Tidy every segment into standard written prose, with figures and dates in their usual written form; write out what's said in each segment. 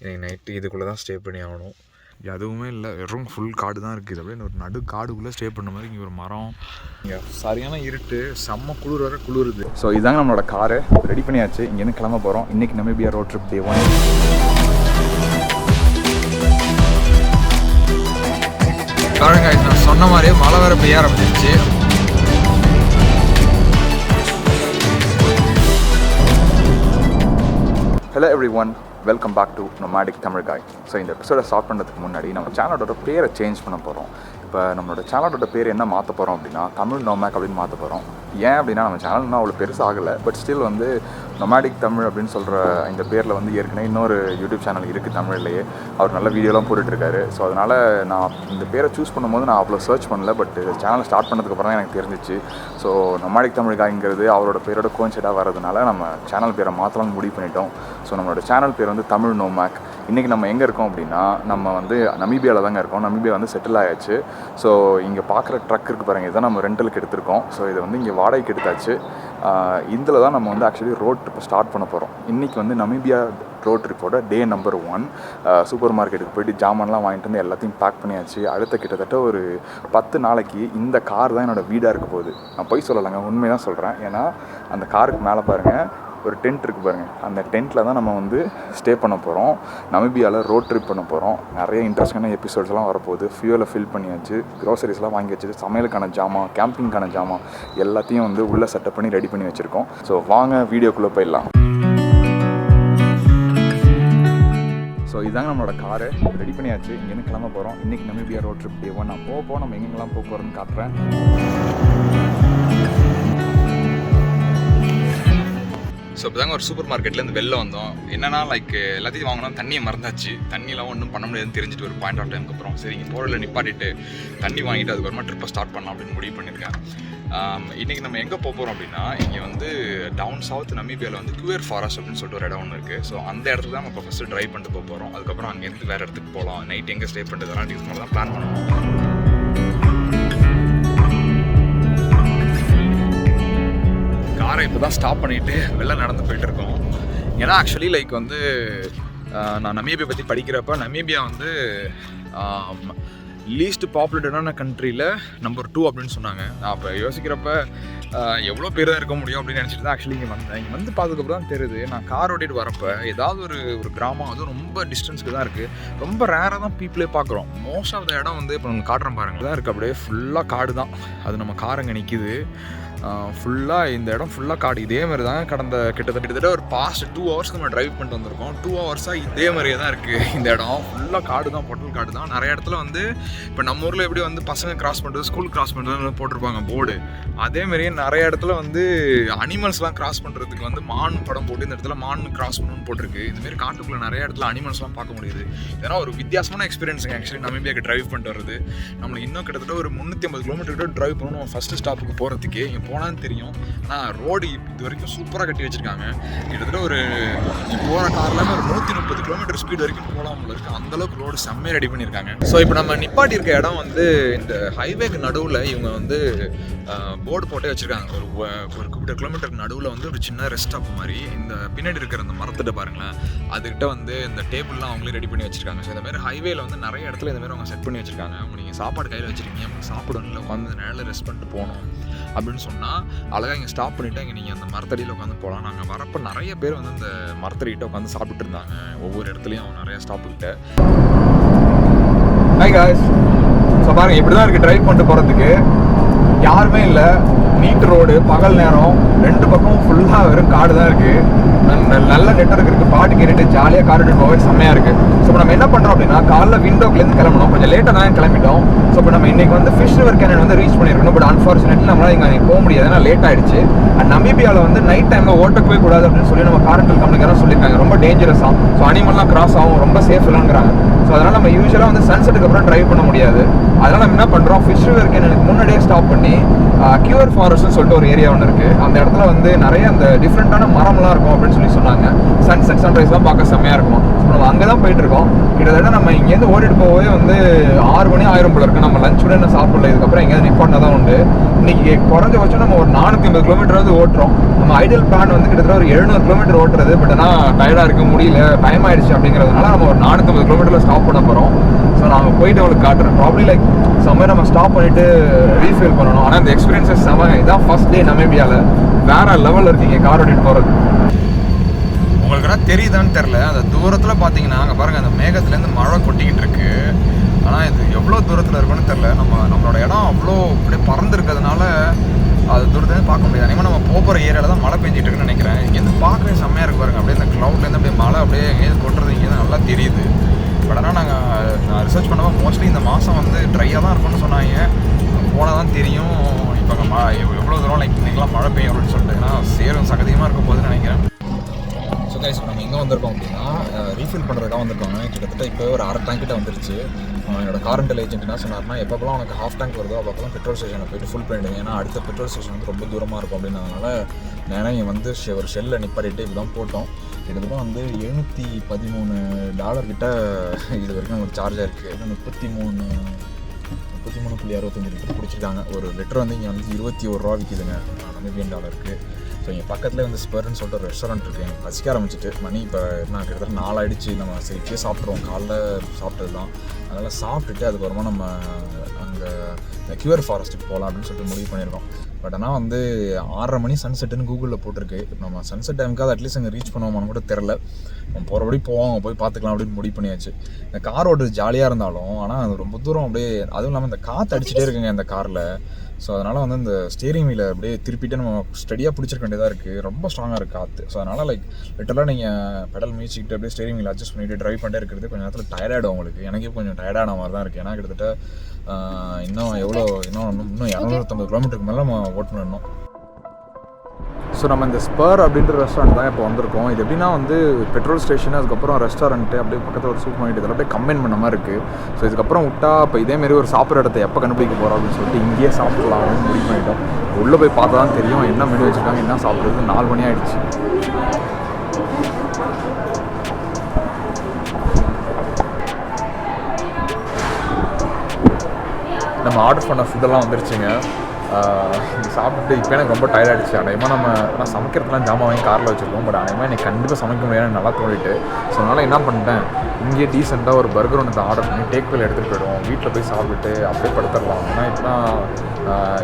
எனக்கு நைட்டு இதுக்குள்ளே தான் ஸ்டே பண்ணி ஆகணும். எதுவுமே இல்லை, வெறும் ஃபுல் காடு தான் இருக்குது. அப்படியே ஒரு நடு காடுக்குள்ளே ஸ்டே பண்ண மாதிரி. இங்கே ஒரு மரம், இங்கே சரியான இருட்டு, செம்ம குளிர் வர குளிருது. ஸோ இதாங்க நம்மளோட காரு ரெடி பண்ணியாச்சு. இங்கேருந்து கிளம்ப போகிறோம். இன்றைக்கி நமீபியா ரோட் ட்ரிப் டே 1. பாருங்க, நான் சொன்ன மாதிரியே மழை வேற பெய்ய ஆரம்பிச்சிருச்சு. Hello everyone, welcome back to Nomadic Tamil Guy. So இந்த எபிசோடை ஸ்டார்ட் பண்ணுறதுக்கு முன்னாடி நம்ம சேனலோட பேரை சேஞ்ச் பண்ண போகிறோம். இப்போ நம்மளோட சேனலோட பேர் என்ன மாற்ற போகிறோம் அப்படின்னா தமிழ் நோமேக் அப்படின்னு மாற்ற போகிறோம். ஏன் அப்படின்னா நம்ம சேனல்னால் அவ்வளோ பெருசு ஆகலை, பட் ஸ்டில் வந்து நொமாடிக் தமிழ் அப்படின்னு சொல்கிற இந்த பேரில் வந்து ஏற்கனவே இன்னொரு யூடியூப் சேனல் இருக்குது தமிழ்லேயே. அவர் நல்ல வீடியோலாம் போட்டுட்ருக்காரு. ஸோ அதனால் நான் இந்த பேரை சூஸ் பண்ணும்போது நான் அவ்வளோ சர்ச் பண்ணல, பட் சேனல் ஸ்டார்ட் பண்ணதுக்கப்புறம் தான் எனக்கு தெரிஞ்சிச்சு. ஸோ நொமாடிக் தமிழ் காய்ங்கிறது அவரோட பேரோட கோயின்சைடாக வரதுனால நம்ம சேனல் பேரை மாற்றலாம்னு முடிவு பண்ணிட்டோம். ஸோ நம்மளோட சேனல் பேர் வந்து தமிழ் நோமேக். இன்றைக்கி நம்ம எங்கே இருக்கோம் அப்படின்னா, நம்ம வந்து நமீபியாவில் தாங்க இருக்கோம். நமீபியா வந்து செட்டில் ஆயாச்சு. ஸோ இங்கே பார்க்குற ட்ரக் இருக்குது பாருங்கள், இதான் நம்ம ரெண்டலுக்கு எடுத்திருக்கோம். ஸோ இதை வந்து இங்கே வாடகைக்கு எடுத்தாச்சு. இதில் தான் நம்ம வந்து ஆக்சுவலி ரோட் ட்ரிப்பை ஸ்டார்ட் பண்ண போகிறோம். இன்றைக்கி வந்து நமீபியா ரோட் ட்ரிப்போட டே நம்பர் 1. சூப்பர் மார்க்கெட்டுக்கு போய்ட்டு ஜாமான்லாம் வாங்கிட்டு வந்து எல்லாத்தையும் பேக் பண்ணியாச்சு. அடுத்த கிட்டத்தட்ட ஒரு 10 நாளைக்கு இந்த கார் தான் என்னோடய வீடாக இருக்க போகுது. நான் போய் சொல்லலைங்க, உண்மையாக தான் சொல்கிறேன். ஏன்னா அந்த காருக்கு மேலே பாருங்கள் ஒரு டென்ட் இருக்குது பாருங்கள், அந்த டென்ட்டில் தான் நம்ம வந்து ஸ்டே பண்ண போகிறோம். நமீபியாவில் ரோட் ட்ரிப் பண்ண போகிறோம். நிறைய இன்ட்ரெஸ்டான எபிசோட்ஸ்லாம் வரப்போகுது. ஃபியூலை ஃபில் பண்ணியாச்சு, க்ரோசரிஸ்லாம் வாங்கி வச்சு, சமையலுக்கான ஜாமான், கேம்பிங்கான ஜாமான் எல்லாத்தையும் வந்து உள்ளே செட்டப் பண்ணி ரெடி பண்ணி வச்சுருக்கோம். ஸோ வாங்க வீடியோக்குள்ளே போயிடலாம். ஸோ இதாங்க நம்மளோட காரு ரெடி பண்ணியாச்சு. இங்கேருந்து கிளம்ப போகிறோம். இன்றைக்கி நமீபியா ரோட் ட்ரிப் டே 1. நான் போக நம்ம எங்கெங்கெல்லாம் போக போகிறோன்னு காட்டுறேன். ஸோ இப்போ தாங்க ஒரு சூப்பர் மார்க்கெட்லேருந்து வெளில வந்தோம். என்னன்னா லைக் எல்லாத்தையும் வாங்கினோம், தண்ணியை மறந்தாச்சு. தண்ணியெலாம் ஒன்றும் பண்ண முடியாதுன்னு தெரிஞ்சுட்டு ஒரு பாயிண்ட் ஆஃப் டைமுக்கு அப்புறம் சரி இங்கே போரில் நிப்பாட்டிட்டு தண்ணி வாங்கிட்டு அதுக்கப்புறமா ட்ரிப்பை ஸ்டார்ட் பண்ணலாம் அப்படின்னு முடிவு பண்ணியிருக்கேன். இன்றைக்கி நம்ம எங்கே போக போகிறோம் அப்படின்னா, இங்கே வந்து டவுன் சவுத் நமீபியாவில் வந்து குயர் ஃபாரஸ்ட் அப்படின்னு சொல்லிட்டு ஒரு இடம் ஒன்று இருக்குது. ஸோ அந்த இடத்துல தான் நம்ம இப்போ ஃபஸ்ட்டு ட்ரைவ் பண்ணிட்டு போக போகிறோம். அதுக்கப்புறம் அங்கேருந்து வேறு இடத்துக்கு போகலாம். நைட் எங்கே ஸ்டே பண்ணுறதுலாம் இதுக்கு மேலே தான் பிளான் பண்ணுவோம். காரை இப்போ தான் ஸ்டாப் பண்ணிவிட்டு வெளில நடந்து போயிட்டுருக்கோம். ஏன்னா ஆக்சுவலி லைக் வந்து நான் நமீபியா பற்றி படிக்கிறப்ப நமீபியா வந்து லீஸ்ட் பாப்புலேட்டடான கண்ட்ரியில் நம்பர் 2 அப்படின்னு சொன்னாங்க. நான் அப்போ யோசிக்கிறப்ப எவ்வளோ பேர் தான் இருக்க முடியும் அப்படின்னு நினச்சிட்டு தான் ஆக்சுவலி இங்கே வந்தேன். இங்கே வந்து பார்த்துக்கப்புறம் தான் தெரியுது, நான் கார் ஓட்டிகிட்டு வரப்போ ஏதாவது ஒரு கிராமம் அதுவும் ரொம்ப டிஸ்டன்ஸுக்கு தான் இருக்குது. ரொம்ப ரேராக தான் பீப்புளே பார்க்குறோம். மோஸ்ட் ஆஃப் த இடம் வந்து இப்போ நம்ம காட்டுறோம் பாருங்கள் தான் இருக்குது. அப்படியே ஃபுல்லாக காடு தான். அது நம்ம கார் அங்கே நிற்கிது. ஃபுல்லாக இந்த இடம் ஃபுல்லாக காடு. இதே மாதிரி தான் கடந்த கிட்டத்தட்ட ஒரு பாஸ்ட் 2 ஹவர்ஸ்க்கு நம்ம ட்ரைவ் பண்ணிட்டு வந்திருக்கோம். 2 ஹவர்ஸாக இதே மாதிரியே தான் இருக்குது. இந்த இடம் ஃபுல்லாக காடு தான், பொட்டல் காடு தான். நிறைய இடத்துல வந்து இப்போ நம்ம ஊரில் எப்படி வந்து பசங்க கிராஸ் பண்ணுறது, ஸ்கூல் கிராஸ் பண்ணுறதுன்னு போட்டிருப்பாங்க போர்டு, அதேமாரியே நிறைய இடத்துல வந்து அனிமல்ஸ்லாம் கிராஸ் பண்ணுறதுக்கு வந்து மான் படம் போட்டு இந்த இடத்துல மான் கிராஸ் பண்ணணும்னு போட்டிருக்கு. இதுமாரி காட்டுக்குள்ளே நிறைய இடத்துல அனிமல்ஸ்லாம் பார்க்க முடியுது. இதெல்லாம் ஒரு வித்தியாசமான எக்ஸ்பீரியன்ஸுங்க ஆக்சுவலி நமீபியாவுக்கு ட்ரைவ் பண்ணிட்டு வருது. நம்மளுக்கு இன்னும் கிட்டத்தட்ட ஒரு 350 கிலோமீட்டர் கிட்ட ட்ரைவ் பண்ணணும் நம்ம ஃபஸ்ட்டு ஸ்டாப்புக்கு போகிறதுக்கே. போனான்னு தெரியும். ஆனால் ரோடு இது வரைக்கும் சூப்பராக கட்டி வச்சுருக்காங்க. கிட்டத்தட்ட ஒரு போகிற கார்லாம் ஒரு 130 கிலோமீட்டர் ஸ்பீட் வரைக்கும் போகலாம் இருக்குது. அந்தளவுக்கு ரோடு செம்மையாக ரெடி பண்ணியிருக்காங்க. ஸோ இப்போ நம்ம நிப்பாட்டி இருக்க இடம் வந்து இந்த ஹைவேக்கு நடுவில் இவங்க வந்து போர்டு போட்டே வச்சுருக்காங்க. ஒரு குறிப்பிட்ட கிலோமீட்டருக்கு நடுவில் வந்து ஒரு சின்ன ரெஸ்ட் ஸ்டாப் மாதிரி. இந்த பின்னாடி இருக்கிற அந்த மரத்திட்ட பாருங்களேன், அதுக்கிட்ட வந்து இந்த டேபிள்லாம் அவங்களே ரெடி பண்ணி வச்சுருக்காங்க. ஸோ இந்த மாதிரி ஹைவேல வந்து நிறைய இடத்துல இந்த மாதிரி அவங்க செட் பண்ணி வச்சுருக்காங்க. அவங்க நீங்கள் சாப்பாடு கையில் வச்சுருக்கீங்க, உங்களுக்கு சாப்பிடணும், இல்லை உட்காந்து நேரில் ரெஸ்ட் பண்ணிட்டு போகணும் அப்படின்னு சொன்னால் அழகாக இங்கே ஸ்டாப் பண்ணிவிட்டு இங்கே நீங்கள் அந்த மரத்தடியில் உட்காந்து போகலாம். நாங்கள் வரப்போ நிறைய பேர் வந்து அந்த மரத்தடிக்கிட்ட உட்காந்து சாப்பிட்டு இருந்தாங்க ஒவ்வொரு இடத்துலையும் நிறைய ஸ்டாப்புக்கிட்ட. ஹாய் காய்ஸ், ஸோ பாருங்கள் இப்படி தான் இருக்குது ட்ரைவ் பண்ணிட்டு போகிறதுக்கு. யாருமே இல்லை, நீட் ரோடு, பகல் நேரம், 2 பக்கம் ஃபுல்லாக வெறும் காடு தான் இருக்குது. நல்ல நெட்வொர்க் இருக்குது, பாட்டு கேட்டுட்டு ஜாலியாக கார் எடுத்து போகவே செம்மையாக இருக்குது. ஸோ இப்போ நம்ம என்ன பண்ணுறோம் அப்படின்னா, காலைல விண்டோக்லேருந்து கிளம்பணும். கொஞ்சம் லேட்டாக தான் கிளம்பிட்டோம். ஸோ இப்போ நம்ம இன்றைக்கி வந்து ஃபிஷ் ரிவர் கேனன் வந்து ரீச் பண்ணியிருக்கணும். பட் அன்ஃபார்ச்சுனேட்லி நம்மளால் இங்கே போக முடியாது, ஏன்னா லேட் ஆகிடுச்சு. அண்ட் நமீபியாவில் வந்து நைட் டைமில் ஓட்டக்கவே கூடாது அப்படின்னு சொல்லி நம்ம காரண்டல் கம்பெனிக்காரன் சொல்லியிருக்காங்க. ரொம்ப டேஞ்சரஸாக, ஸோ அனிமல்லாம் கிராஸ் ஆகும், ரொம்ப சேஃப் இல்லைங்கிறாங்க. ஸோ அதனால் நம்ம யூஸ்வலாக வந்து சன்செட்டுக்கு அப்புறம் ட்ரைவ் பண்ண முடியாது. அதனால் நம்ம என்ன பண்ணுறோம், ஃபிஷ் ரிவர் கேனனுக்கு முன்னாடியே ஸ்டாப் பண்ணி கியூர் ஃபாரஸ்ட்னு சொல்லிட்டு ஒரு ஏரியா ஒன்று இருக்குது. அந்த இடத்துல வந்து நிறைய அந்த டிஃப்ரெண்ட்டான மரம்லாம் இருக்கும் அப்படின்னு சொல்லி சொன்னாங்க. சன்செட் சன்ரைஸ்லாம் பார்க்க செம்மையாக இருக்கும். ஸோ நம்ம அங்கே தான் போயிட்டுருக்கோம். கிட்டத்தட்ட நம்ம இங்கேருந்து ஓடிட்டு போகவே வந்து 6 மணி ஆயிரம் போல இருக்குது. நம்ம லஞ்ச் கூட என்ன சாப்பிடல, இதுக்கப்புறம் எங்கேயாவது நிப்பாட்டினா தான் உண்டு. இன்றைக்கி குறைஞ்சபட்சம் நம்ம ஒரு 450 கிலோமீட்டராவது ஓட்டுறோம். நம்ம ஐடியல் பிளான் வந்து கிட்டத்தட்ட ஒரு 700 கிலோமீட்டர் ஓட்டுறது. பட் ஆனால் டயர்டாக இருக்க முடியல, டைம் ஆயிடுச்சு அப்படிங்கிறதுனால நம்ம ஒரு 450 கிலோமீட்டரில் ஸ்டாப் பண்ண போகிறோம். ஸோ நாங்கள் போயிட்டு அவங்களுக்கு காட்டுறேன். ப்ராப்ளி லைக் சம்மர் நம்ம ஸ்டாப் பண்ணிவிட்டு ரீஃபில் பண்ணணும். ஆனால் இந்த எக்ஸ்பீரியன்ஸஸ் செம. இதான் ஃபர்ஸ்ட் டே நமீபியாவில். வேறு லெவலில் இருக்கீங்க கார் ஓட்டிட்டு போகிறது. உங்களுக்கு தெரியுதான்னு தெரில, அந்த தூரத்தில் பார்த்தீங்கன்னா அங்கே பாருங்கள், அந்த மேகத்துலேருந்து மழை கொட்டிக்கிட்டு இருக்கு. ஆனால் இது எவ்வளோ தூரத்தில் இருக்குன்னு தெரில. நம்மளோட இடம் அவ்வளோ அப்படியே பறந்துருக்கிறதுனால அது தூரத்துலேருந்து பார்க்க முடியாது. அதே நம்ம போகிற ஏரியாவில் தான் மழை பெஞ்சிட்டு இருக்குன்னு நினைக்கிறேன். இங்கேருந்து பார்க்கவே செம்மையாக இருக்கு பாருங்க. அப்படியே இந்த க்ளவுட்லேருந்து அப்படியே மழை அப்படியே எங்கேயிருந்து கொட்டுறது இங்கேருந்து நல்லா தெரியுது. பட் ஆனால் நான் ரிசர்ச் பண்ணவும் மோஸ்ட்லி இந்த மாதம் வந்து ட்ரையாக தான் இருக்கும்னு சொன்னாங்க. போனால் தான் தெரியும் இப்போ அங்கே எவ்வளோ தூரம் லைக் இன்றைக்கெலாம் மழை பெய்யும் அப்படின்னு சொல்லிட்டு. ஏன்னா சேரும் சகதியமாக இருக்கும் போதுன்னு நினைக்கிறேன். ஸோ கைஸ், நம்ம எங்கே வந்திருக்கோம் அப்படின்னா ரீஃபில் பண்ணுறதுக்காக வந்திருக்கோங்க. கிட்டத்தட்ட இப்போ ஒரு 1/2 டேங்க் கிட்ட வந்துருச்சு. என்னோட காரண்டல் ஏஜென்ட் என்ன சொன்னார்னா, எப்போலாம் உனக்கு ஹாஃப் டேங்க் வருதோ அப்போலாம் பெட்ரோல் ஸ்டேஷனில் போய்ட்டு ஃபுல் பண்ணிவிடுங்க. ஏன்னா அடுத்த பெட்ரோல் ஸ்டேஷன் வந்து ரொம்ப தூரமாக இருக்கும் அப்படின்றதுனால நேராக இங்கே வந்து ஒரு ஷெல்லில் நிப்பாட்டிட்டு இப்படி தான் போட்டோம். கிட்டத்தட்ட வந்து $713 கிட்ட இது வரைக்கும் ஒரு சார்ஜாக இருக்குது. 33.65 லிட்டர் பிடிச்சிருக்காங்க. ஒரு லிட்டர் வந்து இங்கே வந்து $21 விற்கிதுங்க $100. ஸோ இங்கே பக்கத்துலேயே வந்து ஸ்பெர்ன்னு சொல்லிட்டு ஒரு ரெஸ்டாரண்ட் இருக்குது. எனக்கு பசிக்க ஆரம்பிச்சிட்டு மணி இப்போ என்ன கிட்டத்தட்ட 4 ஆகிடுச்சு. நம்ம சரிக்கே சாப்பிட்ருவோம், காலைல சாப்பிட்டது தான். அதனால் சாப்பிட்டுட்டு அதுக்கப்புறமா நம்ம அங்கே இந்த கியூஆர் ஃபாரஸ்ட்டுக்கு போகலாம் அப்படின்னு சொல்லிட்டு முடிவு பண்ணியிருக்கோம். பட் ஆனால் வந்து 6:30 மணி சன்செட்டுன்னு கூகுளில் போட்டிருக்கு. இப்போ நம்ம சன்செட் டைமுக்காக அட்லீஸ்ட் அங்கே ரீச் பண்ணுவோமான்னு கூட தெரில. நம்ம போகிறபடி போவோம், போய் பார்த்துக்கலாம் அப்படின்னு முடிவு பண்ணியாச்சு. இந்த கார் ஓட்டுறது ஜாலியாக இருந்தாலும் ஆனால் அது ரொம்ப தூரம் அப்படியே, அதுவும் இல்லாமல் இந்த காற்று அடிச்சுட்டே இருக்குங்க இந்த காரில். ஸோ அதனால் வந்து இந்த ஸ்டீரிங் வீலை அப்படியே திருப்பிட்டு நம்ம ஸ்டடியாக பிடிச்சிருக்க வேண்டியதாக இருக்குது. ரொம்ப ஸ்ட்ராங்காக இருக்குது காற்று. ஸோ அதனால் லைக் லிட்டராக நீங்கள் பெடல் மிதிச்சிக்கிட்டு அப்படியே ஸ்டீரிங் வீல் அட்ஜஸ்ட் பண்ணிவிட்டு ட்ரைவ் பண்ணிட்டே இருக்கிறது கொஞ்சம் நேரத்தில் டயர்டாகிடும் உங்களுக்கு. எனக்கே கொஞ்சம் டயர்டான மாதிரி தான் இருக்குது. ஏன்னா கிட்டத்தட்ட இன்னும் 250 கிலோமீட்டருக்கு மேலே நம்ம ஓட்டணும் இன்னும். ஸோ நம்ம இந்த ஸ்பர் அப்படின்ற ரெஸ்டாரண்ட் தான் இப்போ வந்திருக்கோம். இது எப்படின்னா வந்து பெட்ரோல் ஸ்டேஷன், அதுக்கப்புறம் ரெஸ்டாரண்ட்டு, அப்படியே பக்கத்தில் ஒரு சூப்பர் மார்க்கெட், இதெல்லாம் அப்படியே கம்பைன் பண்ண மாதிரி இருக்குது. ஸோ இதுக்கப்புறம் விட்டா இப்போ இதேமாரி ஒரு சாப்பிட்ற இடத்த எப்போ கண்டுபிடிக்க போகிறோம் அப்படின்னு சொல்லிட்டு இங்கேயே சாப்பிடலாம் அப்படின்னு முடிவு பண்ணிட்டோம். உள்ளே போய் பார்த்தா தான் தெரியும் என்ன மெனு வச்சுருக்காங்க, என்ன சாப்பிட்றது. 4 மணி ஆகிடுச்சு. நம்ம ஆர்டர் பண்ண ஃபுட்டெல்லாம் வந்துருச்சுங்க. இது சாப்பிட்டு இப்போ எனக்கு ரொம்ப டயர்ட் ஆகிடுச்சு. அடையமாக நான் சமைக்கிறதுலாம் ஜாமான் வாங்கி காரில் வச்சுருக்கோம். பட் அடையமாக எனக்கு கண்டிப்பாக சமைக்க முடியாது நல்லா தோணிட்டு. ஸோ அதனால் என்ன பண்ணிட்டேன், இங்கேயே டீசெண்டாக ஒரு பர்கர் ஒன்று ஆர்டர் பண்ணி டேக்வேல எடுத்துகிட்டு போய்டுவோம். வீட்டில் போய் சாப்பிட்டு அப்படியே படுத்துடலாம். ஏன்னா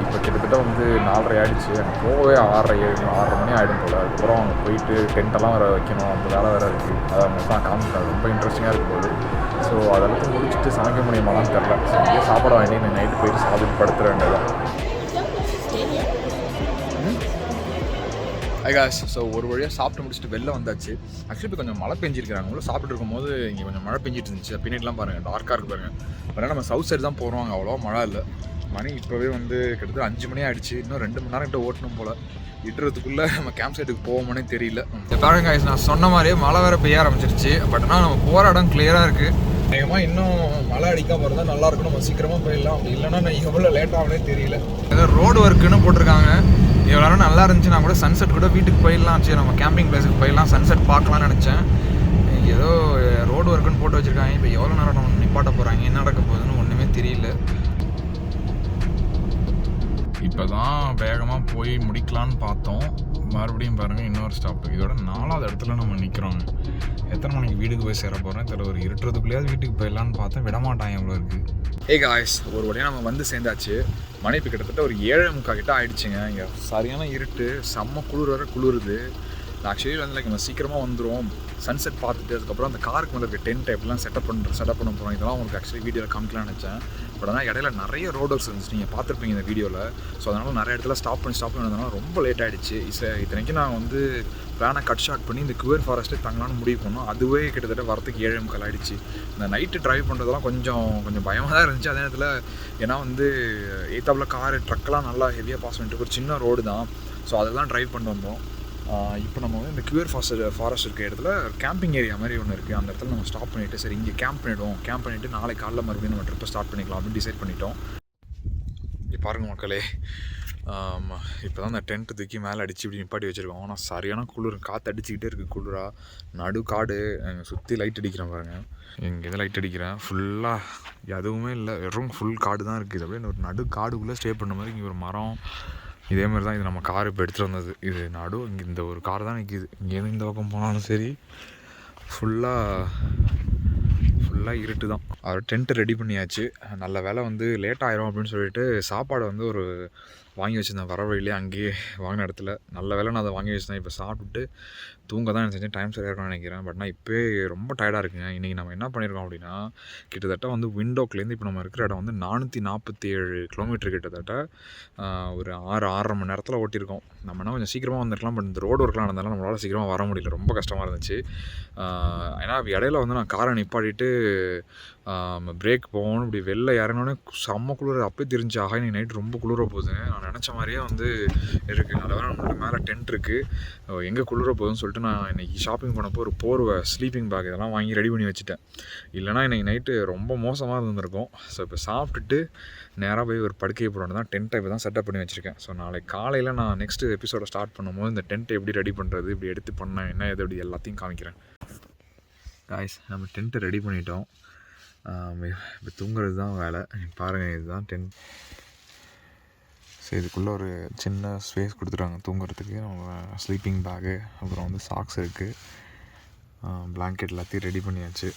இப்போ கிட்டத்தட்ட வந்து 4:30 ஆகிடுச்சு. எனக்கு போகவே 6:30 மணி ஆகிடும் போல். அதுக்கப்புறம் அங்கே போயிட்டு டென்ட்டெல்லாம் வேறு வைக்கணும், அந்த வேலை வேறு இருக்குது. அதை அவங்க தான் காமிச்சாங்க. ரொம்ப இன்ட்ரெஸ்டிங்காக இருக்கும் போது. ஸோ அதெல்லாம் முடிச்சுட்டு சமைக்க முடியுமான்னு தெரில. ஸோ இங்கேயே சாப்பிட வேண்டிய நைட்டு போயிட்டு சாப்பிட்டு படுத்துற வேண்டியதான். ஐகாஸ், ஸோ ஒரு வழியாக சாப்பிட்டு முடிச்சுட்டு வெளில வந்தாச்சு. ஆக்சுவலி இப்போ கொஞ்சம் மழை பெஞ்சிருக்காங்க. உள்ள சாப்பிட்டு இருக்கும்போது இங்கே கொஞ்சம் மழை பெஞ்சிட்டு இருந்துச்சு. பின்னாடிலாம் பாருங்கள், டார்க்காக இருக்கு பாருங்கள். ஆனால் நம்ம சவுத் சைடு தான் போகிறோம், அங்கே அவ்வளோவா மழை இல்லை. மணி இப்போவே வந்து கிட்டத்தட்ட 5 மணி ஆகிடுச்சு. இன்னும் 2 மணி நேரம் கிட்ட ஓட்டணும் போல். இட்டுறதுக்குள்ளே நம்ம கேம்ப் சைட்டுக்கு போவோம்னே தெரியல. பாருங்க guys, நான் சொன்ன மாதிரியே மழை வேறு பெய்ய ஆரம்பிச்சிருச்சு. பட் ஆனால் நம்ம போகிற இடம் கிளியராக இருக்குது. அதிகமாக இன்னும் மழை அடிக்காமல் இருந்தால் நல்லாயிருக்கும். நம்ம சீக்கிரமாக போயிடலாம். அப்படி இல்லைன்னா நான் எவ்வளோ லேட் ஆகவே தெரியல. ஏதோ ரோடு ஒர்க்குன்னு போட்டிருக்காங்க. இவ்வளோ நேரம் நல்லா இருந்துச்சு. நான் கூட சன்செட் கூட வீட்டுக்கு போயிடலாம், சரி நம்ம கேம்பிங் பிளேஸுக்கு போயிடலாம், சன்செட் பார்க்கலாம்னு நினச்சேன். ஏதோ ரோடு ஒர்க்குன்னு போட்டு வச்சுருக்காங்க. இப்போ எவ்வளோ நேரம் நம்ம நிப்பாட்ட போகிறாங்க, என்ன நடக்க போகுதுன்னு ஒன்றுமே தெரியல. இப்போ தான் வேகமாக போய் முடிக்கலான்னு பார்த்தோம். மறுபடியும் பாருங்கள், இன்னொரு ஸ்டாப்பு. இதோட 4வது இடத்துல நம்ம நிற்கிறோங்க. எத்தனை மணிக்கு வீட்டுக்கு போய் சேர போகிறோம் தெரியல. ஒரு இருட்டுறதுக்குள்ளேயாவது வீட்டுக்கு போயிடலான்னு பார்த்தா விடமாட்டாங்க எவ்வளோ இருக்குது. ஏ காய்ஸ், ஒரு வழியாக நம்ம வந்து சேர்ந்தாச்சு. மணி இப்போ கிட்டத்தட்ட ஒரு 7:45 கிட்ட ஆகிடுச்சிங்க. இங்கே சரியான இருட்டு, செம்ம குளிர் வர குளிருது. ஆக்சுவலி வந்து லைக் நம்ம சீக்கிரமாக வந்துடும். சன்செட் பார்த்துட்டு அதுக்கப்புறம் அந்த காருக்கு மேலே இருக்க டென்ட் எப்படிலாம் செட்டப் பண்ண போகிறோம். இதெல்லாம் உங்களுக்கு ஆக்சுவலி வீடியோவில் காமிக்கலாம்னு நினச்சேன். பட் ஆனால் இடையில நிறைய ரோட் ஒர்க்ஸ் இருந்துச்சு, நீங்கள் பார்த்துருப்பீங்க இந்த வீடியோவில். ஸோ அதனால் நிறைய இடத்துல ஸ்டாப் பண்ணி வந்ததுனால ரொம்ப லேட் ஆகிடுச்சு. இத்தனைக்கும் நான் வந்து பிளானை கட் ஷார்ட் பண்ணி இந்த கியூஆர் ஃபாரஸ்ட்டே தங்கலான்னு முடிவு பண்ணோம். அதுவே கிட்டத்தட்ட வரத்துக்கு 7:45 ஆகிடுச்சு. இந்த நைட்டு ட்ரைவ் பண்ணுறதெல்லாம் கொஞ்சம் பயமாக தான் இருந்துச்சு. அதே நேரத்தில் ஏன்னா வந்து ஏத்தாப்பில் காரு ட்ரக்கெலாம் நல்லா ஹெவியாக பாஸ் பண்ணிட்டு ஒரு சின்ன ரோடு தான். ஸோ அதெல்லாம் ட்ரைவ் பண்ணிட்டு வந்தோம். இப்போ நம்ம வந்து இந்த கியூஆர் ஃபாரஸ்ட் இருக்க இடத்துல கேம்பிங் ஏரியா மாதிரி ஒன்று இருக்குது. அந்த இடத்துல நம்ம ஸ்டாப் பண்ணிவிட்டு சரி இங்கே கேம்ப் பண்ணிவிட்டு நாளைக்கு காலைல மறுபடியும் நம்ம ட்ரிப்பை ஸ்டார்ட் பண்ணிக்கலாம் அப்படின்னு டிசைட் பண்ணிட்டோம். இங்கே பாருங்கள் மக்களே, இப்போ தான் அந்த டென்ட்டு தூக்கி மேலே அடித்து இப்படி நிப்பாட்டி வச்சுருக்கோம். ஆனால் சரியான குளிர், காற்று அடிச்சுக்கிட்டே இருக்குது குளிராக. நடு காடு, சுற்றி லைட் அடிக்கிறேன் பாருங்கள். இங்கே தான் லைட் அடிக்கிறேன். ஃபுல்லாக எதுவுமே இல்லை, வெறும் ஃபுல் காடு தான் இருக்குது. அப்படியே ஒரு நடு காடுக்குள்ளே ஸ்டே பண்ண மாதிரி. இங்கே ஒரு மரம், இதே மாதிரி தான். இது நம்ம கார் இப்போ எடுத்துகிட்டு வந்தது. இது நடு இங்கே இந்த ஒரு கார் தான் நிற்கிது. இங்கேருந்து இந்த பக்கம் போனாலும் சரி ஃபுல்லாக இருட்டு தான். அவர் டென்ட்டு ரெடி பண்ணியாச்சு. நல்ல வேலை வந்து லேட் ஆயிரும் அப்படின்னு சொல்லிட்டு சாப்பாடு வந்து ஒரு வாங்கி வச்சுருந்தேன் வர வழியிலே, அங்கேயே வாங்கின இடத்துல. நல்ல வேலை நான் அதை வாங்கி வச்சுருந்தேன். இப்போ சாப்பிட்டுட்டு தூங்க தான் எனக்கு செஞ்சேன். டைம் சரியாக இருக்கும்னு நினைக்கிறேன். பட் நான் இப்போயே ரொம்ப டயர்டாக இருக்குங்க. இன்றைக்கி நம்ம என்ன பண்ணியிருக்கோம் அப்படின்னா, கிட்டத்தட்ட வந்து விண்டோக்லேருந்து இப்போ நம்ம இருக்கிற இடம் வந்து 447 கிலோமீட்டர் கிட்டத்தட்ட ஒரு 6-6.5 மணி நேரத்தில் ஓட்டியிருக்கோம். நம்ம என்ன கொஞ்சம் சீக்கிரமாக வந்துருக்கலாம். பட் இந்த ரோடு ஒர்க்லாம் நடந்தாலும் நம்மளால் சீக்கிரமாக வர முடியல. ரொம்ப கஷ்டமாக இருந்துச்சு. ஏன்னா இடையில வந்து நான் காரை நிப்பாட்டிட்டு பிரேக் போகணும், இப்படி வெளில இறங்கினோடனே செம்ம குளிர். அப்போயே தெரிஞ்சு ஆகா இன்னைக்கு நைட்டு ரொம்ப குளிர போகுதுங்க. நான் நினச்ச மாதிரியே வந்து இருக்குது. நல்ல வேலை நம்மளுக்கு மேலே டென்ட் இருக்குது. எங்கே குளிர போகுதுன்னு சொல்லிட்டு நான் இன்றைக்கி ஷாப்பிங் பண்ணப்போ ஒரு போர்வை, ஸ்லீப்பிங் பேக் இதெல்லாம் வாங்கி ரெடி பண்ணி வச்சுட்டேன். இல்லைனா இன்றைக்கி நைட்டு ரொம்ப மோசமாக இருந்திருக்கும். ஸோ இப்போ சாப்பிட்டுட்டு நேராக போய் ஒரு படுக்கையை போடணும் தான். டென்ட்டை இப்போ தான் செட்டப் பண்ணி வச்சுருக்கேன். ஸோ நாளைக்கு காலையில் நான் நெக்ஸ்ட்டு எபிசோடை ஸ்டார்ட் பண்ணும்போது இந்த டென்ட்டை எப்படி ரெடி பண்ணுறது, இப்படி எடுத்து பண்ணேன் என்ன எது அப்படி எல்லாத்தையும் காமிக்கிறேன். காய்ஸ், நம்ம டென்ட்டை ரெடி பண்ணிட்டோம். இப்போ தூங்குறது தான் வேலை. பாருங்கள், இதுதான் டென்ட். ஸோ இதுக்குள்ளே ஒரு சின்ன ஸ்பேஸ் கொடுத்துட்டாங்க தூங்குறதுக்கு. நம்ம ஸ்லீப்பிங் பேகு, அப்புறம் வந்து சாக்ஸ் இருக்குது, பிளாங்கெட் எல்லாத்தையும் ரெடி பண்ணியாச்சு.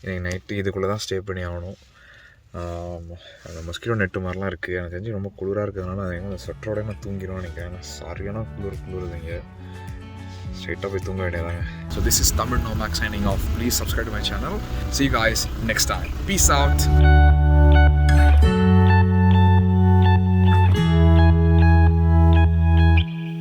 எனக்கு நைட்டு இதுக்குள்ளே தான் ஸ்டே பண்ணி ஆகணும். அந்த மஸ்கிட்டோ நெட்டு மாதிரிலாம் இருக்குது. எனக்கு தெரிஞ்சு ரொம்ப குளிராக இருக்கிறதுனால அந்த ஸ்வெட்டரோட நான் தூங்கிடுவேன் நினைக்கிறேன். நான் சரியான குளிருதுங்க. ஸ்ட்ரெயிட்டாக போய் தூங்க வேண்டியதாங்க. So this is Tamil nomad signing off. Please subscribe to my channel. See you guys next time. Peace out.